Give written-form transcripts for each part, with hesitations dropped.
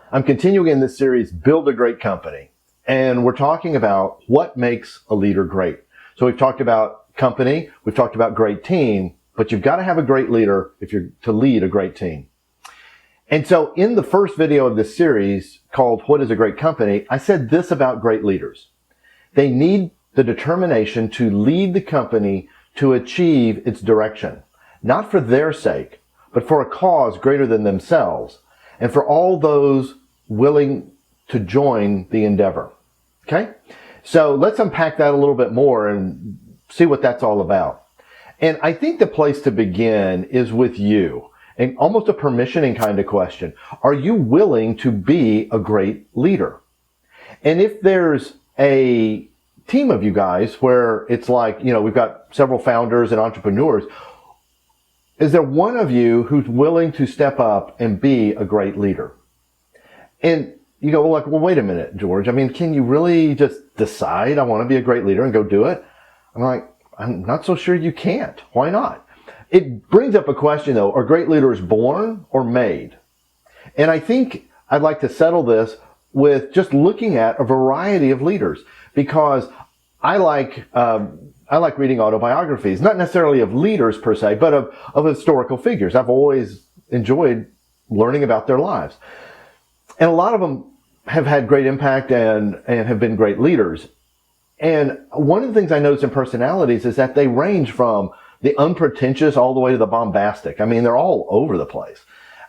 I'm continuing in this series, Build a Great Company. And we're talking about what makes a leader great. So we've talked about company, we've talked about great team, but you've got to have a great leader if you're to lead a great team. And so in the first video of this series called What is a Great Company, I said this about great leaders. They need the determination to lead the company to achieve its direction, not for their sake, but for a cause greater than themselves, and for all those willing to join the endeavor. Okay? So let's unpack that a little bit more and see what that's all about. And I think the place to begin is with you, and almost a permissioning kind of question. Are you willing to be a great leader? And if there's a team of you guys where it's like, we've got several founders and entrepreneurs, is there one of you who's willing to step up and be a great leader? And you go, well, wait a minute, George. I mean, can you really just decide I want to be a great leader and go do it? I'm like, I'm not so sure you can't. Why not? It brings up a question, though. Are great leaders born or made? And I think I'd like to settle this with just looking at a variety of leaders, because I like reading autobiographies, not necessarily of leaders per se, but of historical figures. I've always enjoyed learning about their lives. And a lot of them have had great impact and have been great leaders. And one of the things I notice in personalities is that they range from the unpretentious all the way to the bombastic. I mean, they're all over the place.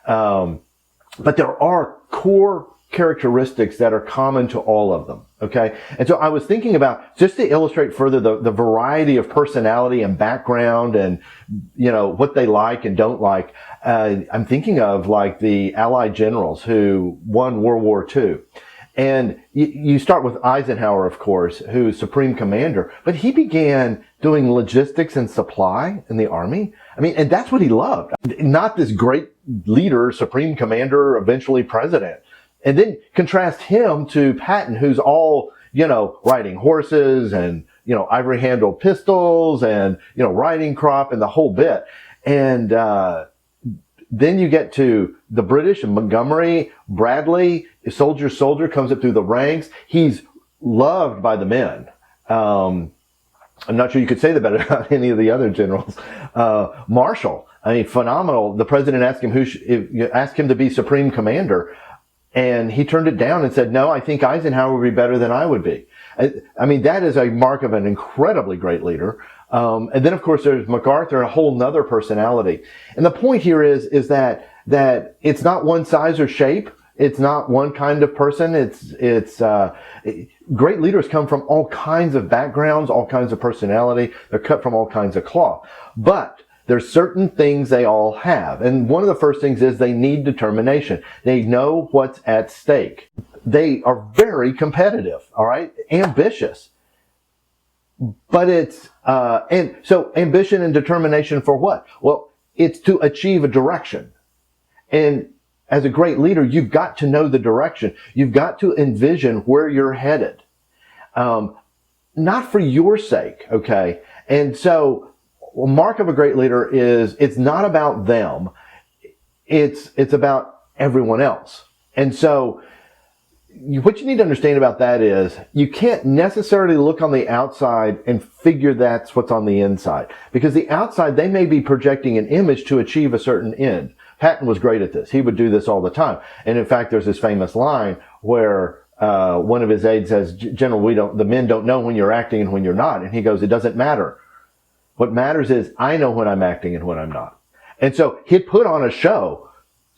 But there are core characteristics that are common to all of them. Okay. And so I was thinking about, just to illustrate further the variety of personality and background and, what they like and don't like. I'm thinking of like the Allied generals who won World War II. And you start with Eisenhower, of course, who's supreme commander, but he began doing logistics and supply in the army. I mean, and that's what he loved. Not this great leader, supreme commander, eventually president. And then contrast him to Patton, who's all, riding horses and, ivory handled pistols and, riding crop and the whole bit. And, then you get to the British and Montgomery, Bradley, soldier comes up through the ranks. He's loved by the men. I'm not sure you could say that better about any of the other generals. Marshall, I mean, phenomenal. The president asked him asked him to be supreme commander, and he turned it down and said, no, I think Eisenhower would be better than I would be. I mean, that is a mark of an incredibly great leader. And then, of course, there's MacArthur, a whole nother personality. And the point here is that it's not one size or shape. It's not one kind of person. Great leaders come from all kinds of backgrounds, all kinds of personality. They're cut from all kinds of cloth. But there's certain things they all have. And one of the first things is they need determination. They know what's at stake. They are very competitive, all right? Ambitious. But and so ambition and determination for what? Well, it's to achieve a direction. And as a great leader, you've got to know the direction. You've got to envision where you're headed. Not for your sake, okay? And so, a mark of a great leader is, it's not about them. It's about everyone else. And so, what you need to understand about that is you can't necessarily look on the outside and figure that's what's on the inside. Because the outside, they may be projecting an image to achieve a certain end. Patton was great at this. He would do this all the time. And in fact, there's this famous line where one of his aides says, General, the men don't know when you're acting and when you're not. And he goes, it doesn't matter. What matters is I know when I'm acting and when I'm not. And so he'd put on a show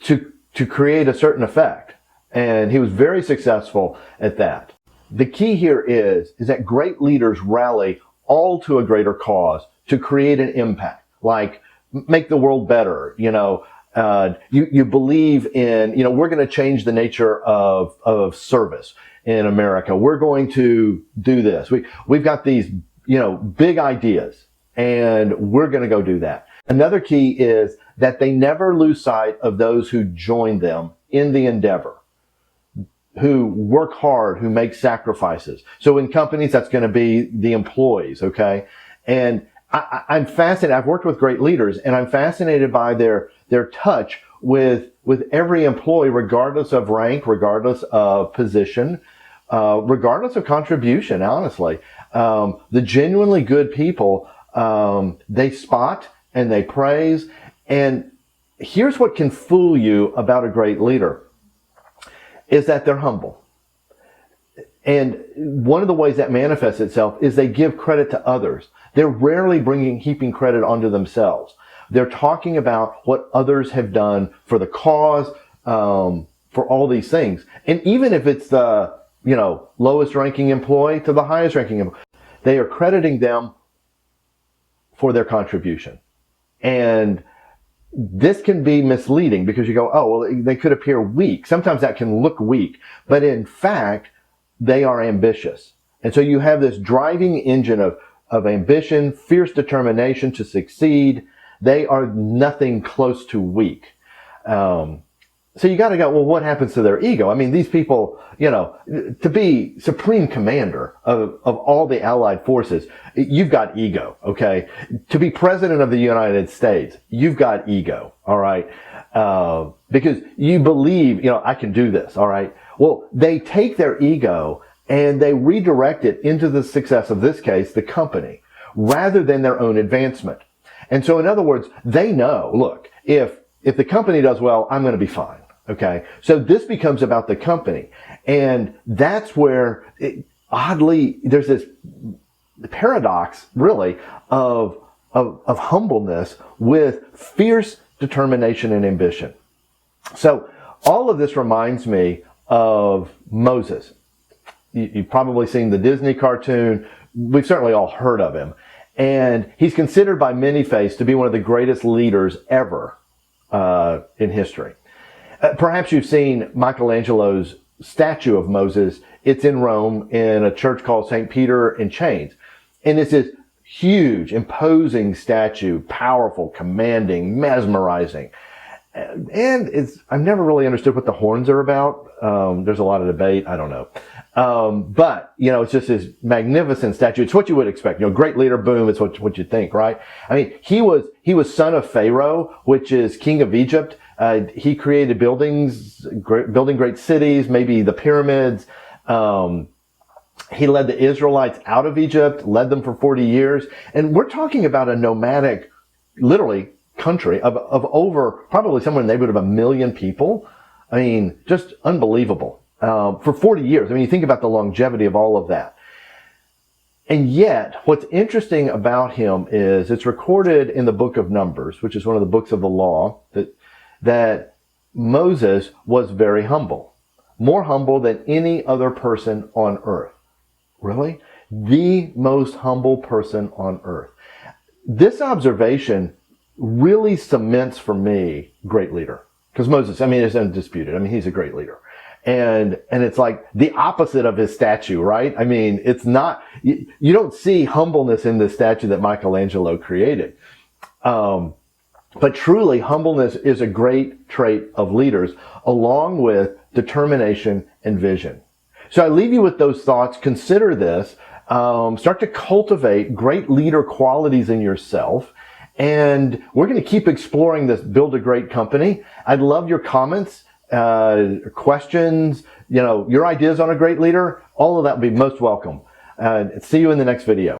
to create a certain effect. And he was very successful at that. The key here is that great leaders rally all to a greater cause to create an impact, like make the world better. You believe in, we're going to change the nature of service in America. We're going to do this. We've got these, big ideas, and we're going to go do that. Another key is that they never lose sight of those who join them in the endeavor, who work hard, who make sacrifices. So in companies, that's going to be the employees, okay? And I'm fascinated. I've worked with great leaders, and I'm fascinated by their touch with every employee, regardless of rank, regardless of position, regardless of contribution, honestly. The genuinely good people, they spot and they praise. And here's what can fool you about a great leader, is that they're humble. And one of the ways that manifests itself is they give credit to others. They're rarely heaping credit onto themselves. They're talking about what others have done for the cause, for all these things. And even if it's the, lowest ranking employee to the highest ranking employee, they are crediting them for their contribution. And this can be misleading because you go, oh, well, they could appear weak. Sometimes that can look weak, but in fact, they are ambitious. And so you have this driving engine of ambition, fierce determination to succeed. They are nothing close to weak. So you got to go, well, what happens to their ego? I mean, these people, to be supreme commander of all the allied forces, you've got ego, okay? To be president of the United States, you've got ego, all right? Because you believe, I can do this, all right? Well, they take their ego and they redirect it into the success of this case, the company, rather than their own advancement. And so in other words, they know, look, if the company does well, I'm going to be fine. Okay. So this becomes about the company. And that's where oddly, there's this paradox really of humbleness with fierce determination and ambition. So all of this reminds me of Moses. You've probably seen the Disney cartoon. We've certainly all heard of him. And he's considered by many faiths to be one of the greatest leaders ever in history. Perhaps you've seen Michelangelo's statue of Moses. It's in Rome in a church called St. Peter in Chains. And it's this huge, imposing statue, powerful, commanding, mesmerizing. And I've never really understood what the horns are about. There's a lot of debate. I don't know. But, it's just this magnificent statue. It's what you would expect. Great leader, boom, it's what you think, right? I mean, he was son of Pharaoh, which is king of Egypt. He created building great cities, maybe the pyramids. He led the Israelites out of Egypt, led them for 40 years. And we're talking about a nomadic, literally, country of over probably somewhere in the neighborhood of 1 million people. I mean, just unbelievable. For 40 years. I mean, you think about the longevity of all of that. And yet, what's interesting about him is it's recorded in the book of Numbers, which is one of the books of the law, that Moses was very humble. More humble than any other person on earth. Really? The most humble person on earth. This observation really cements for me great leader. Because Moses, it's undisputed. He's a great leader. And it's like the opposite of his statue, right? It's not, you don't see humbleness in this statue that Michelangelo created. But truly, humbleness is a great trait of leaders, along with determination and vision. So I leave you with those thoughts. Consider this. Start to cultivate great leader qualities in yourself. And we're going to keep exploring this Build a Great Company. I'd love your comments, questions, your ideas on a great leader. All of that would be most welcome. See you in the next video.